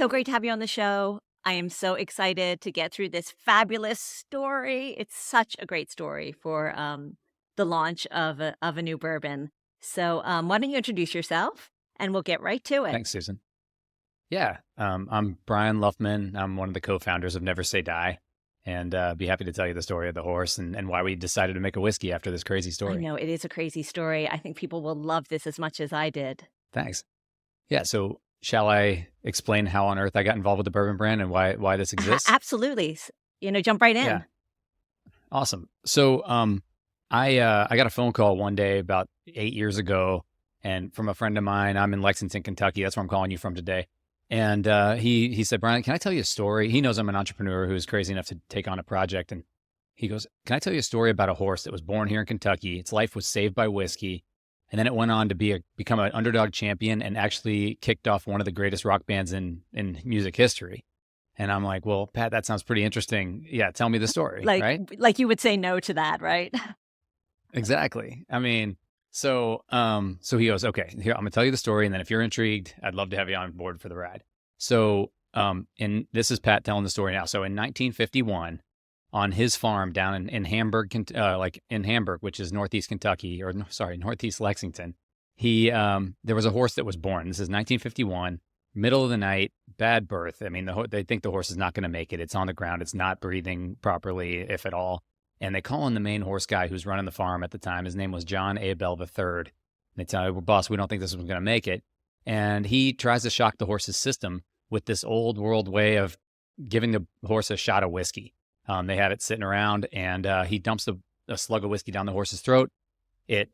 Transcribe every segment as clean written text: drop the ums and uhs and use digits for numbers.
so great to have you on the show. I am so excited to get through this fabulous story. It's such a great story for the launch of a new bourbon. So why don't you introduce yourself and we'll get right to it. Thanks, Susan. Yeah, I'm Brian Luftman. I'm one of the co-founders of Never Say Die, and be happy to tell you the story of the horse and why we decided to make a whiskey after this crazy I story. know it is a crazy story. I think people will love this as much as I did. Thanks. Yeah, so shall I explain how on earth I got involved with the bourbon brand and why this exists? Absolutely. Jump right in. Yeah, awesome. So I got a phone call one day about 8 years ago, and from a friend of mine. I'm in Lexington, Kentucky. That's where I'm calling you from today. And he said, Brian, can I tell you a story? He knows I'm an entrepreneur who's crazy enough to take on a project. And he goes, can I tell you a story about a horse that was born here in Kentucky? Its life was saved by whiskey. And then it went on to become an underdog champion and actually kicked off one of the greatest rock bands in music history. And I'm like, well, Pat, that sounds pretty interesting. Yeah, tell me the story, right? Like you would say no to that, right? Exactly. I mean, so he goes, okay, here, I'm gonna tell you the story, and then if you're intrigued, I'd love to have you on board for the ride. So, and this is Pat telling the story now. So in 1951, on his farm down in Hamburg, like in Hamburg, which is northeast Kentucky, or sorry, northeast Lexington, there was a horse that was born. This is 1951, middle of the night, bad birth. I mean, they think the horse is not going to make it. It's on the ground. It's not breathing properly, if at all. And they call in the main horse guy who's running the farm at the time. His name was John Abel III. And they tell him, well, boss, we don't think this one's going to make it. And he tries to shock the horse's system with this old world way of giving the horse a shot of whiskey. They have it sitting around, and he dumps a slug of whiskey down the horse's throat. It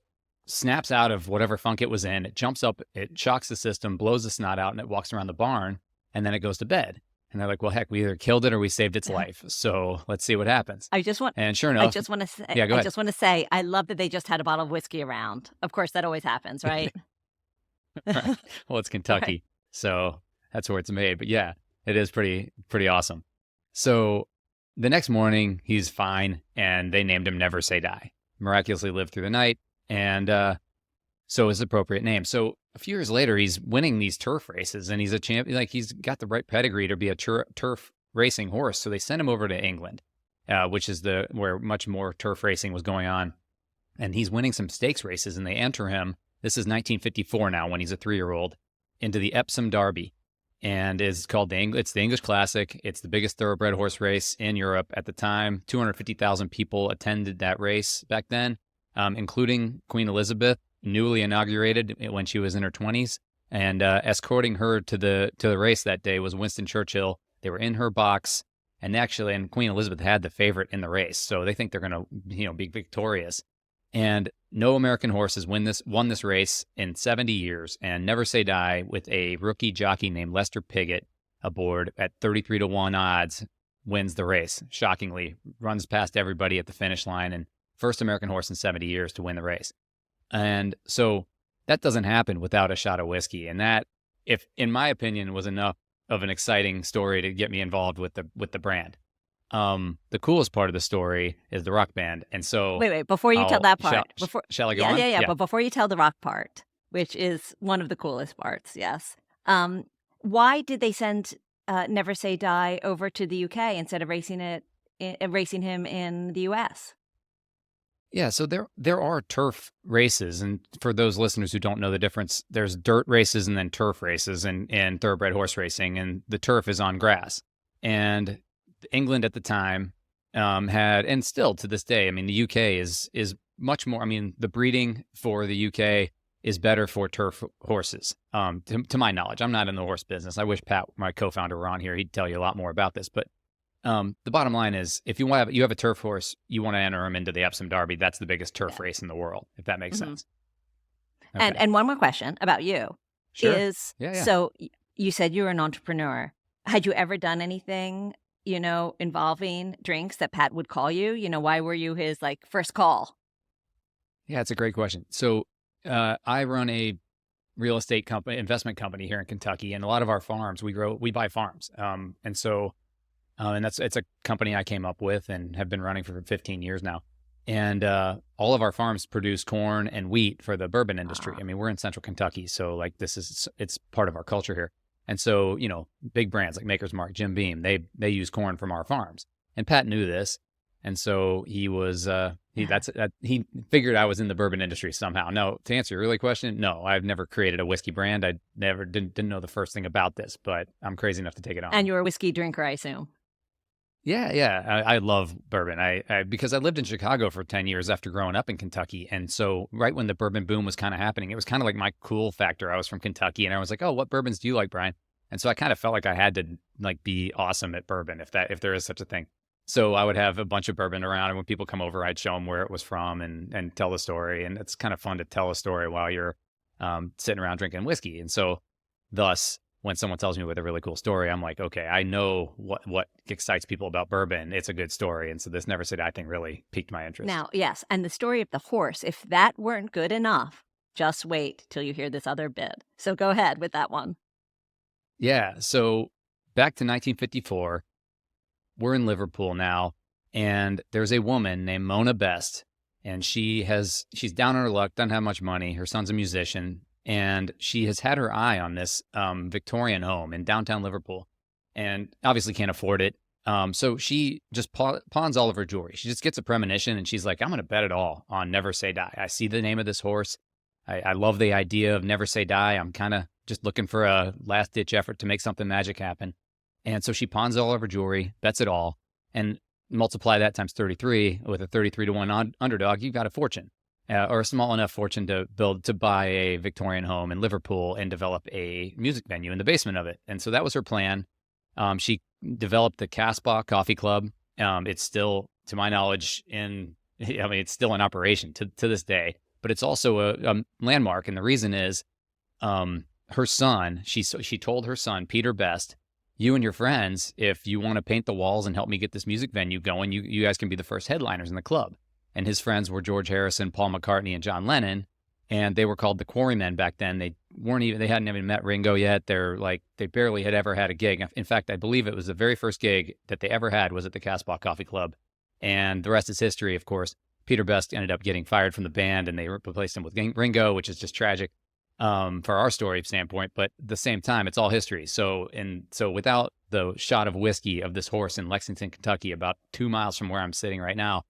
snaps out of whatever funk it was in. It jumps up, it shocks the system, blows the snot out, and it walks around the barn, and then it goes to bed. And they're like, well, heck, we either killed it or we saved its life. So let's see what happens. And sure enough, I just want to say, yeah, go ahead. I just want to say, I love that they just had a bottle of whiskey around. Of course, that always happens, right? Right. Well, it's Kentucky, Right. so that's where it's made. But yeah, it is pretty awesome. So the next morning, he's fine, and they named him Never Say Die. Miraculously lived through the night, and so it's an appropriate name. So a few years later, he's winning these turf races, and he's a champion. Like, he's got the right pedigree to be a turf racing horse. So they sent him over to England, which is where much more turf racing was going on. And he's winning some stakes races, and they enter him. This is 1954 now, when he's a 3-year-old, into the Epsom Derby, and is called it's the English Classic. It's the biggest thoroughbred horse race in Europe at the time. 250,000 people attended that race back then, including Queen Elizabeth, newly inaugurated when she was in her 20s, and escorting her to the race that day was Winston Churchill. They were in her box, and Queen Elizabeth had the favorite in the race, so they think they're going to be victorious. And no American horse has won this race in 70 years, and Never Say Die, with a rookie jockey named Lester Piggott aboard at 33-1 odds, wins the race. Shockingly, runs past everybody at the finish line, and first American horse in 70 years to win the race. And so that doesn't happen without a shot of whiskey. And that, if in my opinion, was enough of an exciting story to get me involved with the brand. The coolest part of the story is the rock band. And so wait, before you tell that part, shall I go on? Yeah. But before you tell the rock part, which is one of the coolest parts, yes. Why did they send Never Say Die over to the UK instead of racing him in the US? Yeah, so there are turf races, and for those listeners who don't know the difference, there's dirt races and then turf races in thoroughbred horse racing, and the turf is on grass. And England at the time had, and still to this day, I mean, the UK is much more. I mean, the breeding for the UK is better for turf horses, to my knowledge. I'm not in the horse business. I wish Pat, my co-founder, were on here. He'd tell you a lot more about this, but. The bottom line is, if you have a turf horse, you want to enter him into the Epsom Derby. That's the biggest turf race in the world, if that makes sense. Okay. And one more question about you. Sure. Is, yeah. So you said you were an entrepreneur. Had you ever done anything, involving drinks that Pat would call you? Why were you his first call? Yeah, it's a great question. So I run a real estate investment company here in Kentucky, and a lot of our farms, we buy farms. And so... and it's a company I came up with and have been running for 15 years now. And all of our farms produce corn and wheat for the bourbon industry. I mean, we're in central Kentucky, so it's part of our culture here. And so, big brands like Maker's Mark, Jim Beam, they use corn from our farms. And Pat knew this. And so he was, he figured I was in the bourbon industry somehow. No, to answer your really question, no, I've never created a whiskey brand. I never didn't know the first thing about this, but I'm crazy enough to take it on. And you're a whiskey drinker, I assume. Yeah. I love bourbon. Because I lived in Chicago for 10 years after growing up in Kentucky. And so right when the bourbon boom was kind of happening, it was kind of like my cool factor. I was from Kentucky and I was like, oh, what bourbons do you like, Brian? And so I kind of felt like I had to like be awesome at bourbon if there is such a thing. So I would have a bunch of bourbon around, and when people come over, I'd show them where it was from and tell the story. And it's kind of fun to tell a story while you're sitting around drinking whiskey. And so thus, when someone tells me with a really cool story, I'm like, okay, I know what excites people about bourbon. It's a good story. And so this Never Say Die thing really piqued my interest. Now, yes, and the story of the horse, if that weren't good enough, just wait till you hear this other bit. So go ahead with that one. Yeah. So back to 1954, we're in Liverpool now, and there's a woman named Mona Best, and she's down on her luck, doesn't have much money. Her son's a musician. And she has had her eye on this Victorian home in downtown Liverpool and obviously can't afford it. So she just pawns all of her jewelry. She just gets a premonition and she's like, I'm going to bet it all on Never Say Die. I see the name of this horse. I love the idea of Never Say Die. I'm kind of just looking for a last ditch effort to make something magic happen. And so she pawns all of her jewelry, bets it all, and multiply that times 33 with a 33 to 1 underdog. You've got a fortune. Or a small enough fortune to buy a Victorian home in Liverpool and develop a music venue in the basement of it. And so that was her plan. She developed the Casbah Coffee Club. It's still, to my knowledge, it's still in operation to this day. But it's also a landmark, and the reason is, her son. She told her son, Peter Best, you and your friends, if you want to paint the walls and help me get this music venue going, you guys can be the first headliners in the club. And his friends were George Harrison, Paul McCartney, and John Lennon. And they were called the Quarrymen back then. They hadn't even met Ringo yet. They barely had ever had a gig. In fact, I believe it was the very first gig that they ever had was at the Casbah Coffee Club. And the rest is history, of course. Peter Best ended up getting fired from the band and they replaced him with Ringo, which is just tragic for our story standpoint. But at the same time, it's all history. So without the shot of whiskey of this horse in Lexington, Kentucky, about 2 miles from where I'm sitting right now,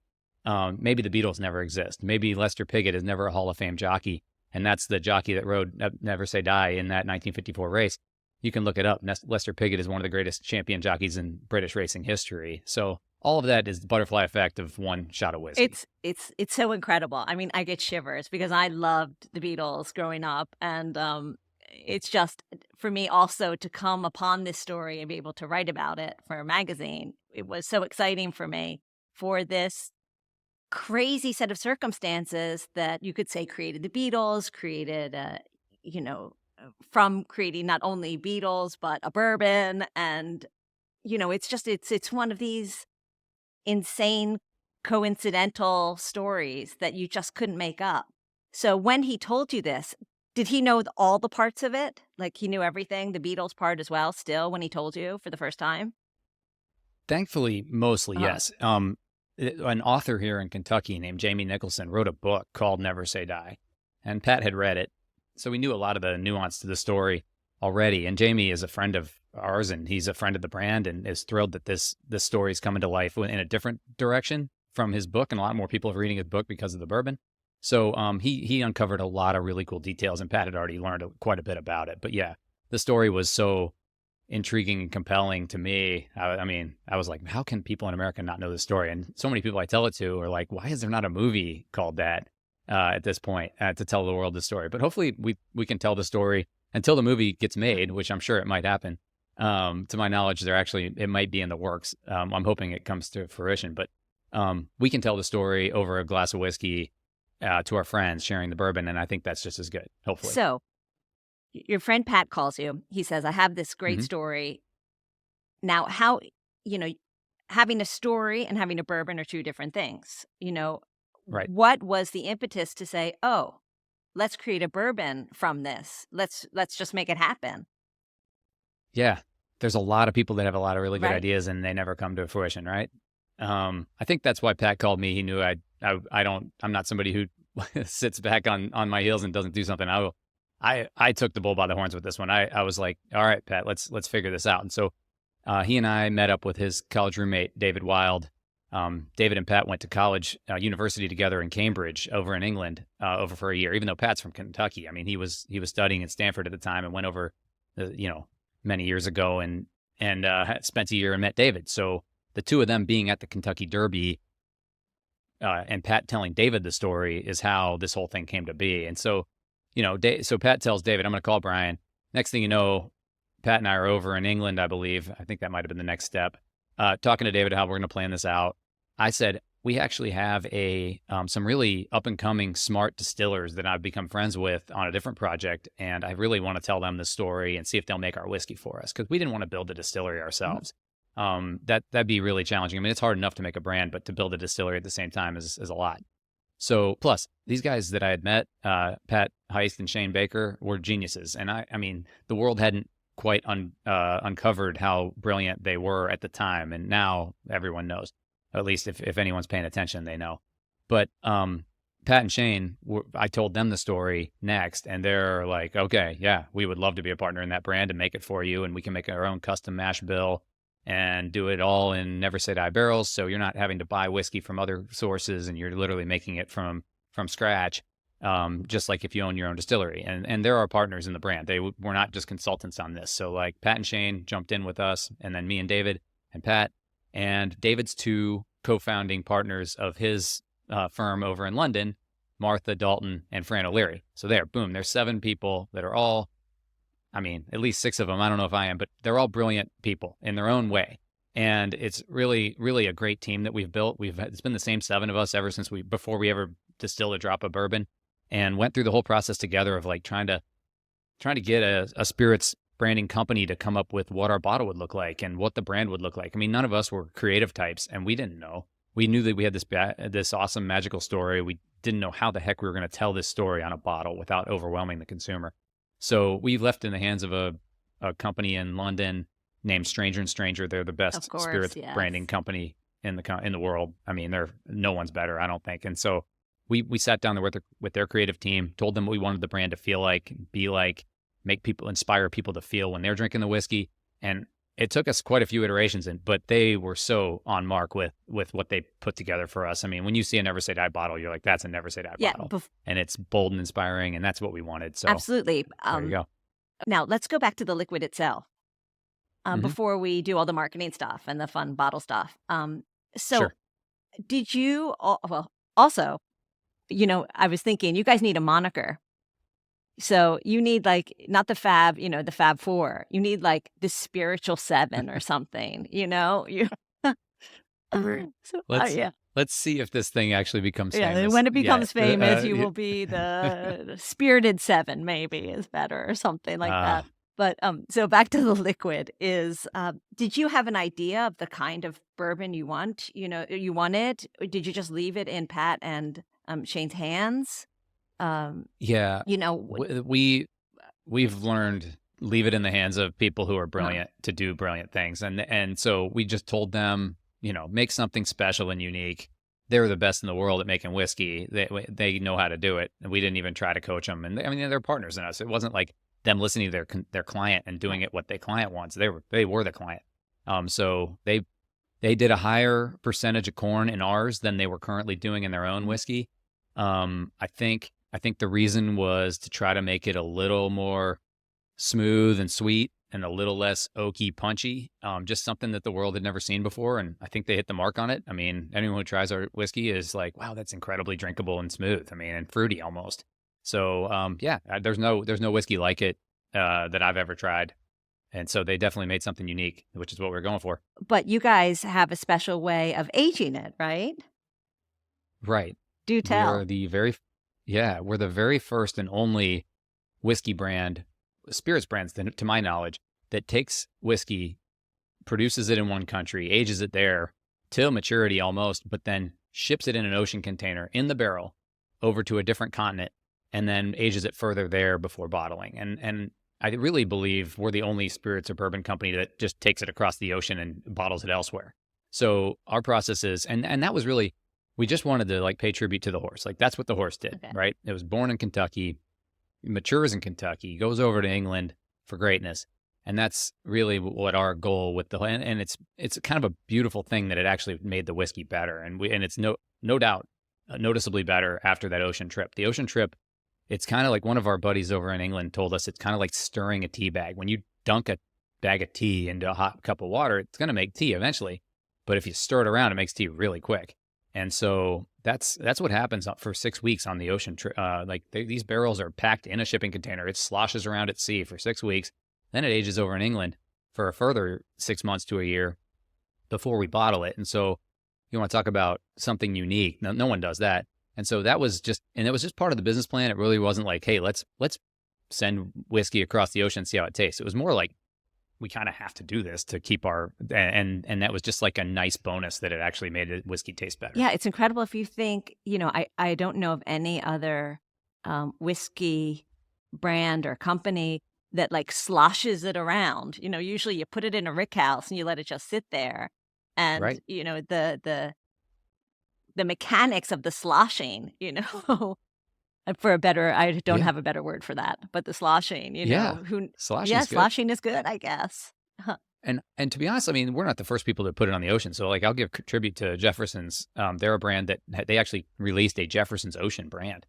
maybe the Beatles never exist. Maybe Lester Piggott is never a Hall of Fame jockey, and that's the jockey that rode Never Say Die in that 1954 race. You can look it up. Lester Piggott is one of the greatest champion jockeys in British racing history. So all of that is the butterfly effect of one shot of whiskey. It's so incredible. I mean, I get shivers because I loved the Beatles growing up, and it's just for me also to come upon this story and be able to write about it for a magazine. It was so exciting for me for this crazy set of circumstances that you could say created the Beatles, created, from creating not only Beatles, but a bourbon. And, it's one of these insane coincidental stories that you just couldn't make up. So when he told you this, did he know all the parts of it? Like he knew everything, the Beatles part as well, still, when he told you for the first time? Thankfully, mostly, yes. An author here in Kentucky named Jamie Nicholson wrote a book called Never Say Die, and Pat had read it. So we knew a lot of the nuance to the story already. And Jamie is a friend of ours, and he's a friend of the brand, and is thrilled that this story is coming to life in a different direction from his book. And a lot more people are reading his book because of the bourbon. So he uncovered a lot of really cool details, and Pat had already learned quite a bit about it. But yeah, the story was so intriguing and compelling to me. I was like, how can people in America not know this story? And so many people I tell it to are like, why is there not a movie called that at this point to tell the world the story? But hopefully we can tell the story until the movie gets made, which I'm sure it might happen. To my knowledge, it might be in the works. I'm hoping it comes to fruition, but we can tell the story over a glass of whiskey to our friends sharing the bourbon. And I think that's just as good, hopefully. So your friend Pat calls you. He says, I have this great story. Now, how, having a story and having a bourbon are two different things. Right. What was the impetus to say, oh, let's create a bourbon from this. Let's just make it happen. Yeah. There's a lot of people that have a lot of really good ideas and they never come to fruition, right? I think that's why Pat called me. He knew I'm not somebody who sits back on my heels and doesn't do something. I took the bull by the horns with this one. I was like, all right, Pat, let's figure this out. And so he and I met up with his college roommate, David Wild. David and Pat went to college, university together in Cambridge over in England, over for a year, even though Pat's from Kentucky. I mean, he was studying at Stanford at the time and went over, many years ago and spent a year and met David. So the two of them being at the Kentucky Derby, and Pat telling David the story is how this whole thing came to be. And so, so Pat tells David, I'm going to call Brian. Next thing you know, Pat and I are over in England, I believe. I think that might have been the next step. Talking to David how we're going to plan this out. I said, we actually have some really up-and-coming smart distillers that I've become friends with on a different project, and I really want to tell them the story and see if they'll make our whiskey for us, because we didn't want to build a distillery ourselves. That'd be really challenging. I mean, it's hard enough to make a brand, but to build a distillery at the same time is a lot. So plus these guys that I had met, Pat Heist and Shane Baker, were geniuses. And I mean, the world hadn't quite uncovered how brilliant they were at the time. And now everyone knows, at least if anyone's paying attention, they know. But Pat and Shane, I told them the story next, and they're like, okay, yeah, we would love to be a partner in that brand and make it for you. And we can make our own custom mash bill and do it all in Never Say Die barrels. So you're not having to buy whiskey from other sources, and you're literally making it from scratch, just like if you own your own distillery. And they're our partners in the brand. We're not just consultants on this. So like Pat and Shane jumped in with us, and then me and David and Pat, and David's two co-founding partners of his firm over in London, Martha Dalton and Fran O'Leary. So there's 7 people that are all, I mean, at least 6 of them, I don't know if I am, but they're all brilliant people in their own way. And it's really, really a great team that we've built. It's been the same 7 of us ever since before we ever distilled a drop of bourbon, and went through the whole process together of like trying to get a spirits branding company to come up with what our bottle would look like and what the brand would look like. I mean, none of us were creative types, and we didn't know. We knew that we had this awesome magical story. We didn't know how the heck we were going to tell this story on a bottle without overwhelming the consumer. So we left in the hands of a company in London named Stranger and Stranger. They're the best spirits branding company in the world. I mean, no one's better, I don't think. And so we sat down there with their creative team, told them what we wanted the brand to feel like, be like, inspire people to feel when they're drinking the whiskey. And it took us quite a few iterations, but they were so on mark with what they put together for us. I mean, when you see a Never Say Die bottle, you're like, that's a Never Say Die bottle. And it's bold and inspiring, and that's what we wanted. So absolutely. There you go. Now, let's go back to the liquid itself before we do all the marketing stuff and the fun bottle stuff. Sure. Did you, also, I was thinking you guys need a moniker. So you need like, not the Fab, the Fab Four. You need like the Spiritual 7 or something, Let's see if this thing actually becomes famous. Yeah, when it becomes famous, you will be the Spirited 7, maybe is better, or something like that. But so back to the liquid is, did you have an idea of the kind of bourbon you want? You wanted? Or did you just leave it in Pat and Shane's hands? Yeah. We've learned, leave it in the hands of people who are brilliant to do brilliant things. And so we just told them, make something special and unique. They're the best in the world at making whiskey. They know how to do it. And we didn't even try to coach them. And they're partners in us. It wasn't like them listening to their client and doing it what their client wants. They were the client. So they did a higher percentage of corn in ours than they were currently doing in their own whiskey. I think the reason was to try to make it a little more smooth and sweet and a little less oaky, punchy, just something that the world had never seen before. And I think they hit the mark on it. I mean, anyone who tries our whiskey is like, wow, that's incredibly drinkable and smooth. I mean, and fruity almost. So, there's no whiskey like it that I've ever tried. And so they definitely made something unique, which is what we're going for. But you guys have a special way of aging it, right? Right. Do tell. We're the very first and only whiskey brand, spirits brands, to my knowledge, that takes whiskey, produces it in one country, ages it there till maturity almost, but then ships it in an ocean container in the barrel over to a different continent, and then ages it further there before bottling. And I really believe we're the only spirits or bourbon company that just takes it across the ocean and bottles it elsewhere. So our process is, and that was really, we just wanted to like pay tribute to the horse. Like that's what the horse did, right? It was born in Kentucky. matures in Kentucky, goes over to England for greatness. And that's really what our goal with and it's kind of a beautiful thing that it actually made the whiskey better. And it's no doubt noticeably better after that ocean trip. The ocean trip, it's kind of like one of our buddies over in England told us, it's kind of like stirring a tea bag. When you dunk a bag of tea into a hot cup of water, it's going to make tea eventually. But if you stir it around, it makes tea really quick. And so that's what happens for 6 weeks on the ocean trip. These barrels are packed in a shipping container. It sloshes around at sea for 6 weeks. Then it ages over in England for a further 6 months to a year before we bottle it. And so you want to talk about something unique. No one does that. And so it was just part of the business plan. It really wasn't like, hey, let's send whiskey across the ocean and see how it tastes. It was more like, we kind of have to do this to keep and that was just like a nice bonus that it actually made whiskey taste better. Yeah, it's incredible. If you think, I don't know of any other whiskey brand or company that like sloshes it around. Usually you put it in a rick house and you let it just sit there. And, Right. The mechanics of the sloshing, for a better, I don't Yeah. have a better word for that, but the sloshing, Yeah. Sloshing is good. sloshing is good, I guess. And to be honest, I mean, we're not the first people to put it on the ocean. So like, I'll give tribute to Jefferson's. They're a brand that they actually released a Jefferson's Ocean brand.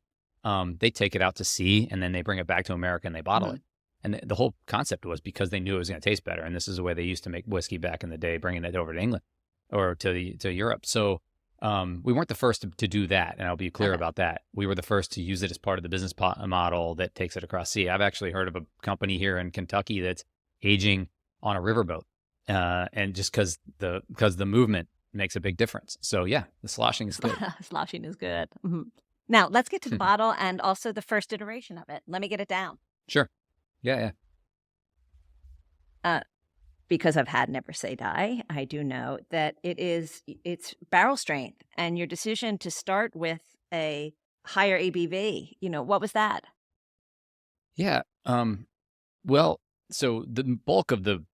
They take it out to sea and then they bring it back to America and they bottle it. And the whole concept was because they knew it was going to taste better. And this is the way they used to make whiskey back in the day, bringing it over to England or to Europe. So we weren't the first to do that. And I'll be clear about that. We were the first to use it as part of the business model that takes it across sea. I've actually heard of a company here in Kentucky that's aging on a riverboat. And just because the movement makes a big difference. So yeah, the sloshing is good. Sloshing is good. Mm-hmm. Now let's get to the bottle and also the first iteration of it. Let me get it down. Sure. Yeah. Because I've had Never Say Die, I do know that it's barrel strength, and your decision to start with a higher ABV, what was that? Yeah. Well, so the bulk of the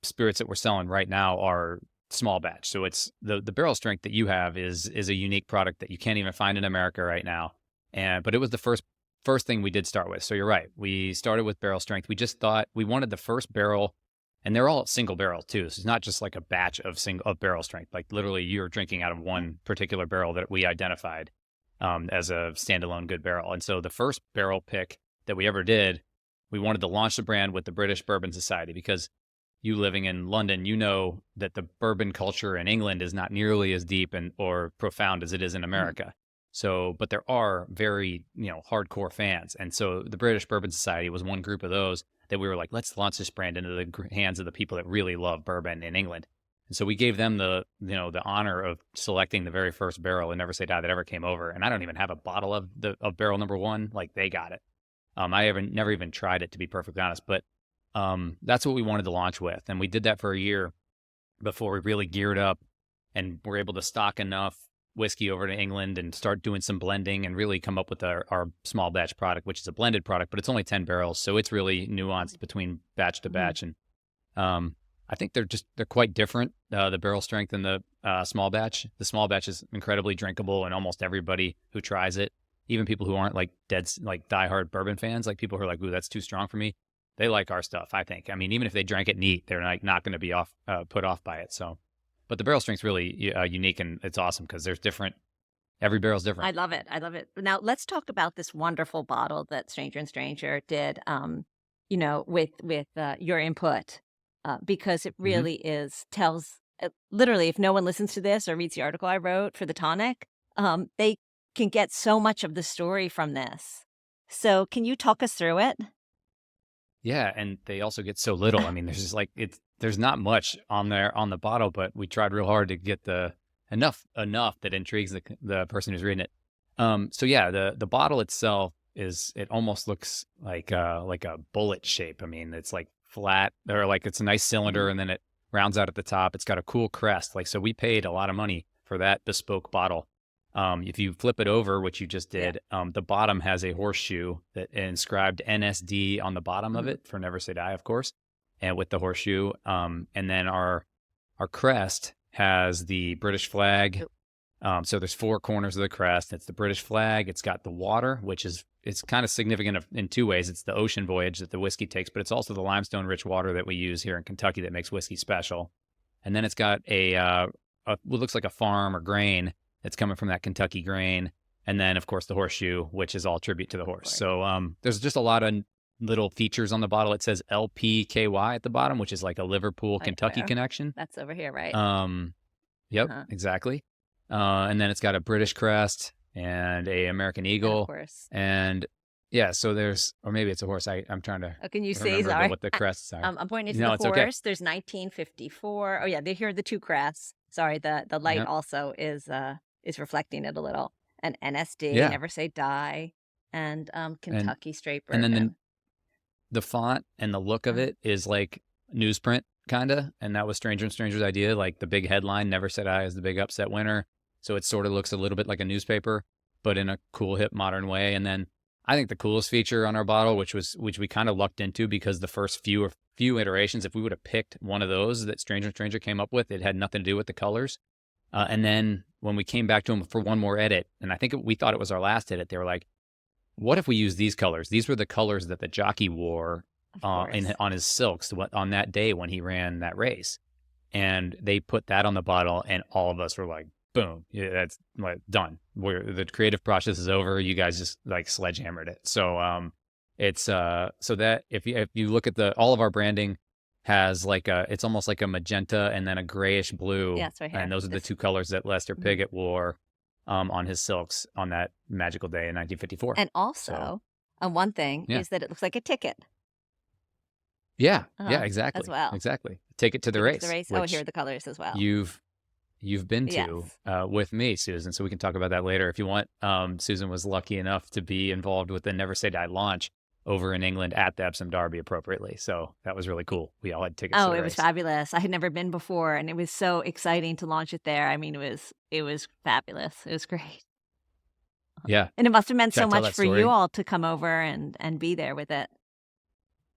spirits that we're selling right now are small batch. So it's the barrel strength that you have is a unique product that you can't even find in America right now. But it was the first thing we did start with. So you're right. We started with barrel strength. We just thought we wanted the first barrel, and they're all single barrel too. So it's not just like a batch of barrel strength. Like literally you're drinking out of one particular barrel that we identified as a standalone good barrel. And so the first barrel pick that we ever did, we wanted to launch the brand with the British Bourbon Society, because you living in London, you know that the bourbon culture in England is not nearly as deep or profound as it is in America. So, but there are very, hardcore fans. And so the British Bourbon Society was one group of those that we were like, let's launch this brand into the hands of the people that really love bourbon in England. And so we gave them the honor of selecting the very first barrel in Never Say Die that ever came over. And I don't even have a bottle of barrel number one. Like, they got it. I never even tried it, to be perfectly honest, but that's what we wanted to launch with. And we did that for a year before we really geared up and were able to stock enough whiskey over to England and start doing some blending and really come up with our small batch product, which is a blended product, but it's only 10 barrels. So it's really nuanced between batch to batch. And I think they're quite different, the barrel strength and the small batch. The small batch is incredibly drinkable, and almost everybody who tries it, even people who aren't like diehard bourbon fans, like people who are like, ooh, that's too strong for me, they like our stuff, I think. I mean, even if they drank it neat, they're not going to be put off by it. So, but the barrel strength's really unique, and it's awesome because every barrel's different. I love it. Now let's talk about this wonderful bottle that Stranger and Stranger did, with your input, because it really tells, literally, if no one listens to this or reads the article I wrote for the tonic, they can get so much of the story from this. So can you talk us through it? Yeah, and they also get so little. I mean, there's not much on there on the bottle, but we tried real hard to get enough that intrigues the person who's reading it. So yeah, the bottle itself it almost looks like a bullet shape. I mean, it's like flat, or like it's a nice cylinder, and then it rounds out at the top. It's got a cool crest. So we paid a lot of money for that bespoke bottle. If you flip it over, which you just did, the bottom has a horseshoe that inscribed NSD on the bottom of it for Never Say Die, of course, and with the horseshoe. And then our crest has the British flag. So there's four corners of the crest. It's the British flag. It's got the water, which is it's kind of significant in two ways. It's the ocean voyage that the whiskey takes, but it's also the limestone rich water that we use here in Kentucky that makes whiskey special. And then it's got what looks like a farm or grain that's coming from that Kentucky grain. And then, of course, the horseshoe, which is all tribute to the horse. So there's just a lot of little features on the bottle. It says LPKY at the bottom, which is like a Liverpool, Kentucky connection. That's over here, right? Yep, exactly. And then it's got a British crest and a American eagle. Of course. And yeah, so there's, or maybe it's a horse. I'm trying to can you say, sorry, what the crests are. I'm pointing to the horse. Okay. There's 1954. Oh yeah, here are the two crests. Sorry, the light also is reflecting it a little. And NSD, Never Say Die, and Kentucky Straight Bourbon. And then the font and the look of it is like newsprint kind of, and that was Stranger and Stranger's idea. Like the big headline, Never Say Die is the big upset winner. So it sort of looks a little bit like a newspaper, but in a cool, hip, modern way. And then I think the coolest feature on our bottle, which we kind of lucked into because the first few iterations, if we would have picked one of those that Stranger and Stranger came up with, it had nothing to do with the colors. And then when we came back to them for one more edit, and I think we thought it was our last edit, they were like, what if we use these colors? These were the colors that the jockey wore on his silks on that day when he ran that race. And they put that on the bottle, and all of us were like, boom, yeah, that's like done. The creative process is over. You guys just like sledgehammered it. So it's so that if you look at all of our branding has like it's almost like a magenta and then a grayish blue. Yeah, it's right here. And those are the two colors that Lester Piggott wore on his silks on that magical day in 1954. And also, one thing is that it looks like a ticket. Yeah, exactly. As well. Exactly. Take it to the race. Oh, here are the colors as well. You've been to with me, Susan, so we can talk about that later if you want. Susan was lucky enough to be involved with the Never Say Die launch over in England at the Epsom Derby appropriately. So that was really cool. We all had tickets. Oh, it was fabulous. I had never been before, and it was so exciting to launch it there. I mean, it was fabulous. It was great. Yeah. And it must have meant so much for you all to come over and be there with it.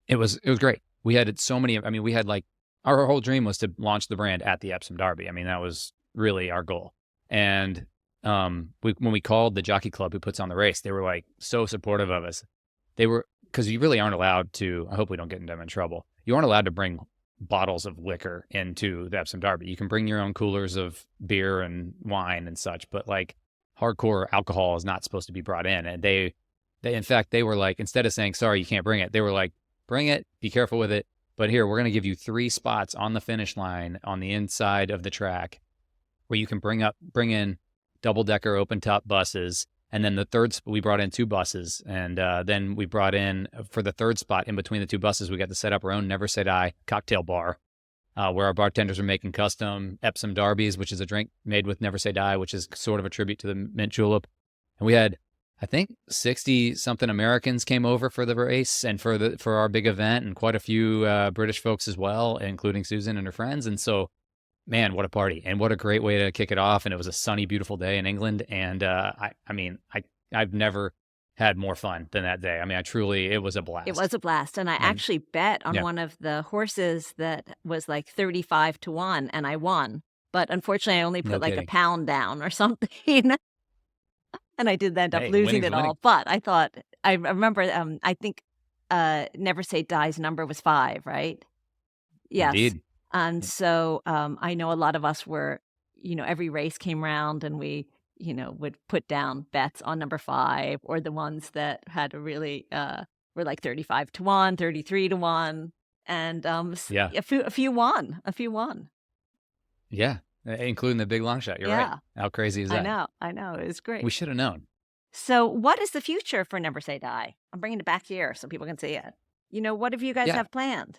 It was great. We had so many, I mean, we had like, our whole dream was to launch the brand at the Epsom Derby. I mean, that was really our goal. And when we called the jockey club who puts on the race, they were like so supportive of us. They were, because you really aren't allowed to, I hope we don't get them in trouble. You aren't allowed to bring bottles of liquor into the Epsom Derby. You can bring your own coolers of beer and wine and such, but like hardcore alcohol is not supposed to be brought in. And they in fact, they were like, instead of saying, sorry, you can't bring it, they were like, bring it, be careful with it. But here, we're going to give you 3 spots on the finish line on the inside of the track where you can bring in double-decker open-top buses. And then the third, we brought in 2 buses. And then we brought in, for the third spot in between the 2 buses, we got to set up our own Never Say Die cocktail bar where our bartenders are making custom Epsom Darbies, which is a drink made with Never Say Die, which is sort of a tribute to the mint julep. And we had, I think 60-something Americans came over for the race and for our big event, and quite a few British folks as well, including Susan and her friends. And so, man, what a party, and what a great way to kick it off. And it was a sunny, beautiful day in England. And I've never had more fun than that day. I mean, it was a blast. It was a blast. And I actually bet on one of the horses that was like 35-1, and I won. But unfortunately, I only put a pound down or something. And I did end up losing it all. But I remember, I think Never Say Die's number was 5, right? Yes. Indeed. And so I know a lot of us were, every race came around and we, would put down bets on number 5, or the ones that had a really, were like 35-1, 33-1. And a few won. Yeah. Including the big long shot. You're right. How crazy is that? I know. It was great. We should have known. So what is the future for Never Say Die? I'm bringing it back here so people can see it. What have you guys have planned?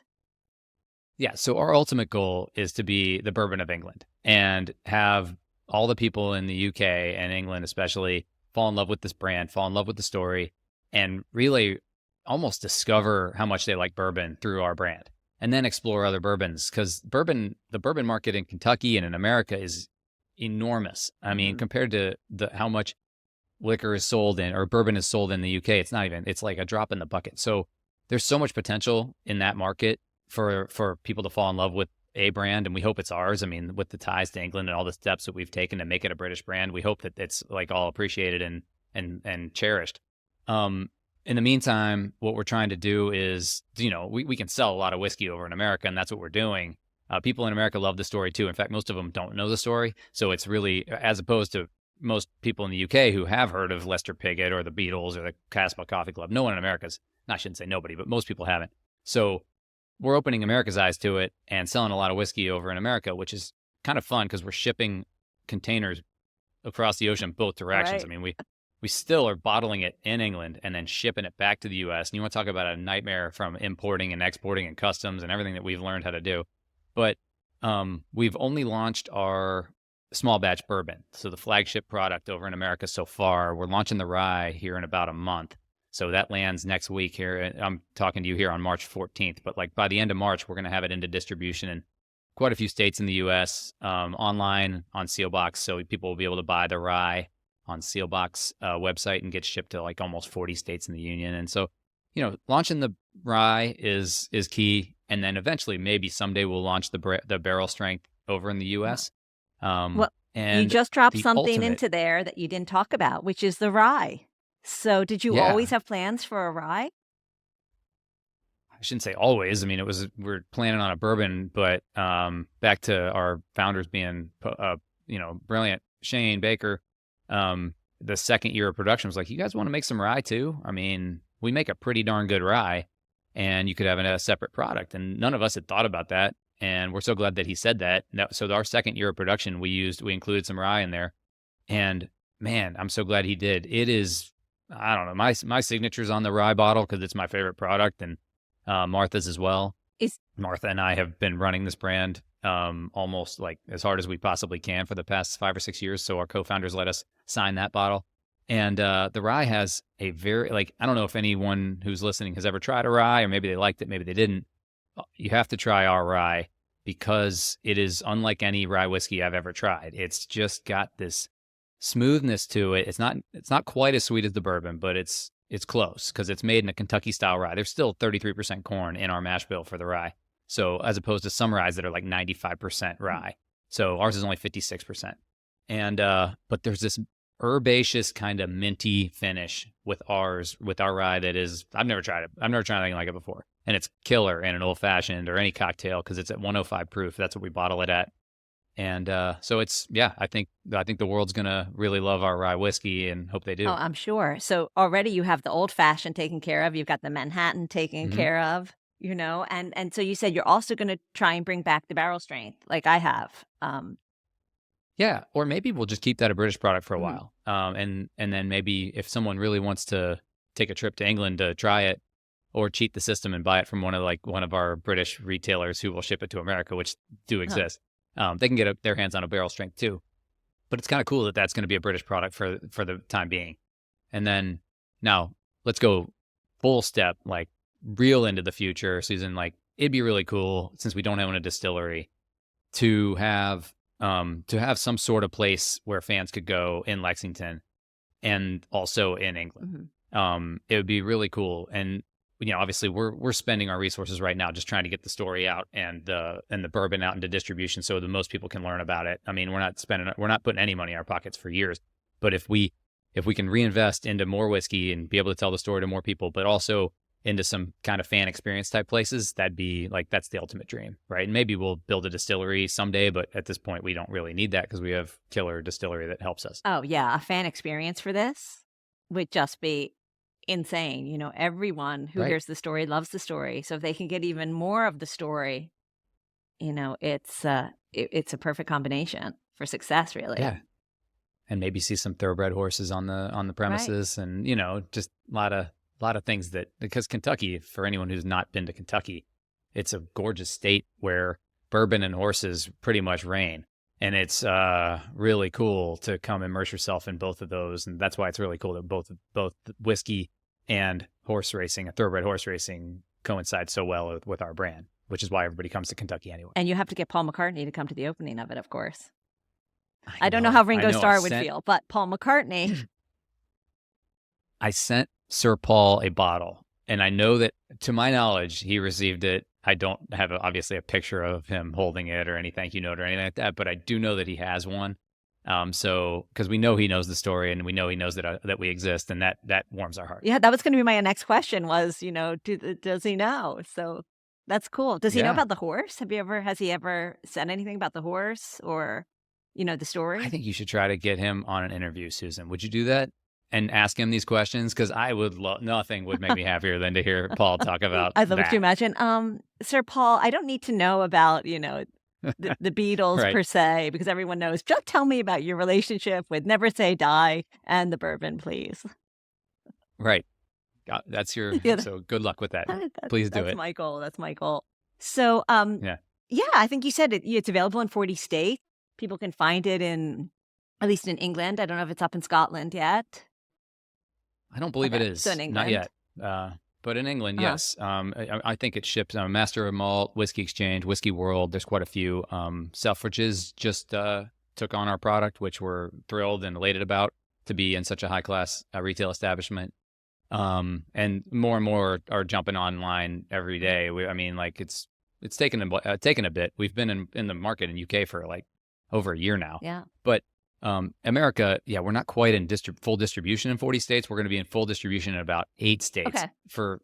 Yeah. So our ultimate goal is to be the bourbon of England and have all the people in the UK and England especially fall in love with this brand, fall in love with the story, and really almost discover how much they like bourbon through our brand. And then explore other bourbons, because the bourbon market in Kentucky and in America is enormous. I mean, compared to how much liquor is sold or bourbon is sold in the UK, it's like a drop in the bucket. So there's so much potential in that market for people to fall in love with a brand, and we hope it's ours. I mean, with the ties to England and all the steps that we've taken to make it a British brand, we hope that it's like all appreciated and cherished. in the meantime, what we're trying to do is, we can sell a lot of whiskey over in America, and that's what we're doing. People in America love the story too. In fact, most of them don't know the story. So it's really, as opposed to most people in the UK who have heard of Lester Piggott or the Beatles or the Casbah Coffee Club. No one in America's, I shouldn't say nobody, but most people haven't. So we're opening America's eyes to it and selling a lot of whiskey over in America, which is kind of fun because we're shipping containers across the ocean both directions. Right. I mean, we still are bottling it in England and then shipping it back to the US. And you want to talk about a nightmare from importing and exporting and customs and everything that we've learned how to do. But we've only launched our small batch bourbon. So the flagship product over in America so far. We're launching the rye here in about a month. So that lands next week here. I'm talking to you here on March 14th. But like by the end of March, we're going to have it into distribution in quite a few states in the U.S., online on Sealbox. So people will be able to buy the rye on Sealbox website and get shipped to like almost 40 states in the union. And so, launching the rye is key. And then eventually, maybe someday we'll launch the barrel strength over in the U.S. Well, you And just dropped the something ultimate, into there that you didn't talk about, which is the rye. So did you always yeah, have plans for a rye? I shouldn't say always. I mean, we're planning on a bourbon, but back to our founders being, brilliant. Shane Baker, the second year of production was like, you guys want to make some rye too? I mean, we make a pretty darn good rye, and you could have a separate product. And none of us had thought about that. And we're so glad that he said that. So our second year of production, we included some rye in there. And man, I'm so glad he did. It is, I don't know, my signature's on the rye bottle because it's my favorite product, and Martha's as well. Is Martha and I have been running this brand almost like as hard as we possibly can for the past 5 or 6 years. So our co-founders let us sign that bottle. And the rye has a very, I don't know if anyone who's listening has ever tried a rye, or maybe they liked it, maybe they didn't. You have to try our rye because it is unlike any rye whiskey I've ever tried. It's just got this smoothness to it. It's not quite as sweet as the bourbon, but it's close because it's made in a Kentucky style rye. There's still 33% corn in our mash bill for the rye. So as opposed to some ryes that are like 95% rye. So ours is only 56%. And but there's this herbaceous kind of minty finish with our rye that is, I've never tried it. I've never tried anything like it before. And it's killer in an old fashioned or any cocktail because it's at 105 proof. That's what we bottle it at. And so it's, I think the world's going to really love our rye whiskey, and hope they do. Oh, I'm sure. So already you have the old fashioned taken care of. You've got the Manhattan taken care of, and so you said you're also going to try and bring back the barrel strength like I have. Yeah, or maybe we'll just keep that a British product for a while. And then maybe if someone really wants to take a trip to England to try it, or cheat the system and buy it from one of our British retailers who will ship it to America, which do exist. They can get their hands on a barrel strength too. But it's kind of cool that that's going to be a British product for the time being. And then now let's go full step, like real into the future, Susan. Like it'd be really cool, since we don't own a distillery, to have some sort of place where fans could go in Lexington and also in England. It would be really cool. And obviously we're spending our resources right now just trying to get the story out and the bourbon out into distribution so that most people can learn about it. I mean, we're not putting any money in our pockets for years, but if we can reinvest into more whiskey and be able to tell the story to more people, but also into some kind of fan experience type places, that'd be that's the ultimate dream, right? And maybe we'll build a distillery someday, but at this point we don't really need that because we have killer distillery that helps us. Oh yeah, a fan experience for this would just be insane. Everyone who hears the story loves the story. So if they can get even more of the story, it's a perfect combination for success, really. Yeah. And maybe see some thoroughbred horses on the premises, and just a lot of things because Kentucky, for anyone who's not been to Kentucky, it's a gorgeous state where bourbon and horses pretty much reign. And it's really cool to come immerse yourself in both of those. And that's why it's really cool that both whiskey and horse racing, thoroughbred horse racing, coincide so well with our brand, which is why everybody comes to Kentucky anyway. And you have to get Paul McCartney to come to the opening of it, of course. I don't know how Ringo Starr would feel, but Paul McCartney. I sent Sir Paul a bottle, and I know that, to my knowledge, he received it. I don't have obviously a picture of him holding it or any thank you note or anything like that, but I do know that he has one. So because we know he knows the story and we know he knows that we exist, and that warms our heart. Yeah, that was gonna be my next question was, does he know? So that's cool. Does he know Yeah. about the horse? Has he ever said anything about the horse or, the I story? think you should try to get him on an interview, Susan. Would you do that? And ask him these questions? Because I would love nothing would make me happier than to hear Paul talk about I'd love it to that. imagine. Sir Paul, I don't need to know about, the Beatles Right. per se, because everyone knows. Just tell me about your relationship with Never Say Die and the bourbon, please. Right. Yeah, So good luck with that. that's Please do that's it. my goal. That's my goal. So, Yeah. yeah, I think you said it's available in 40 states. People can find it at least in England. I don't know if it's up in Scotland yet. I don't believe it Okay, so is. in Not England. yet. But in England, Uh-huh. yes. I think it ships Master of Malt, Whiskey Exchange, Whiskey World. There's quite a few. Selfridges just took on our product, which we're thrilled and elated about to be in such a high class retail establishment. And more are jumping online every day. I mean, like it's taken a bit. We've been in the market in UK for like over a year now, Yeah. but America, yeah, we're not quite in full distribution in 40 states. We're going to be in full distribution in about 8 states. Okay. For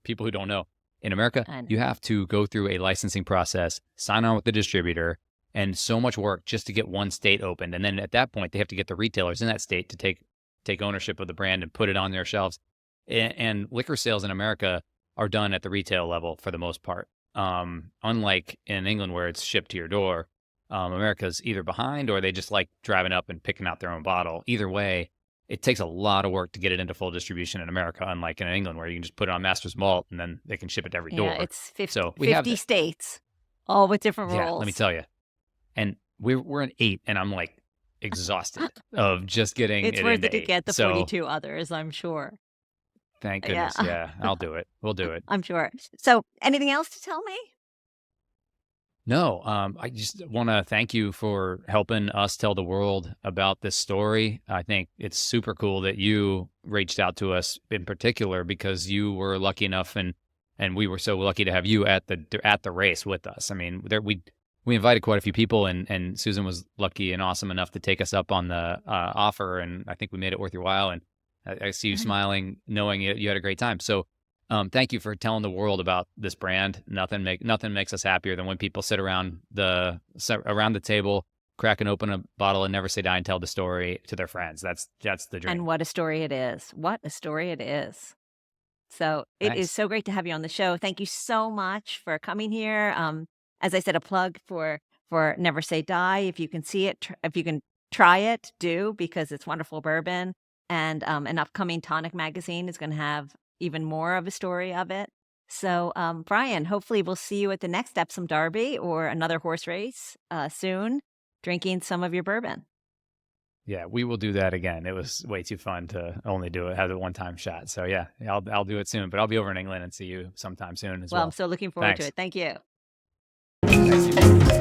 people who don't know, in America, And you have to go through a licensing process, sign on with the distributor, and so much work just to get one state opened. And then at that point, they have to get the retailers in that state to take ownership of the brand and put it on their shelves. And liquor sales in America are done at the retail level for the most part. Unlike in England where it's shipped to your door, America's either behind or they just like driving up and picking out their own bottle. Either way, it takes a lot of work to get it into full distribution in America, unlike in England where you can just put it on Master's Malt and then they can ship it to every yeah, door. it's 50, So we have 50 states, all with different yeah, let me rules. tell you. And we're in 8 and I'm like exhausted of just getting It's it worth into it to 8. get the So 42 others, I'm sure. thank Yeah, goodness. Yeah, I'll do it. We'll do it. I'm sure. So, anything else to tell me? No, I just want to thank you for helping us tell the world about this story. I think it's super cool that you reached out to us in particular because you were lucky enough and we were so lucky to have you at the race with us. I mean, we invited quite a few people and Susan was lucky and awesome enough to take us up on the offer, and I think we made it worth your while. And I see you smiling, knowing you had a great time. So thank you for telling the world about this brand. Nothing makes us happier than when people sit around the table, cracking open a bottle, and Never Say Die and tell the story to their friends. That's the And dream. what a story it is. What a story it is. So it is Thanks. so great to have you on the show. Thank you so much for coming here. As I said, a plug for Never Say Die. If you can see it, if you can try it, do because it's wonderful bourbon. And an upcoming tonic magazine is going to have even more of a story of it. So, Brian, hopefully we'll see you at the next Epsom Derby or another horse race soon, drinking some of your bourbon. Yeah, we will do that again. It was way too fun to only do it, have a one-time shot. So yeah, I'll do it soon, but I'll be over in England and see you sometime soon as Well, I'm well. so looking forward to Thanks. it. Thank you. Thanks.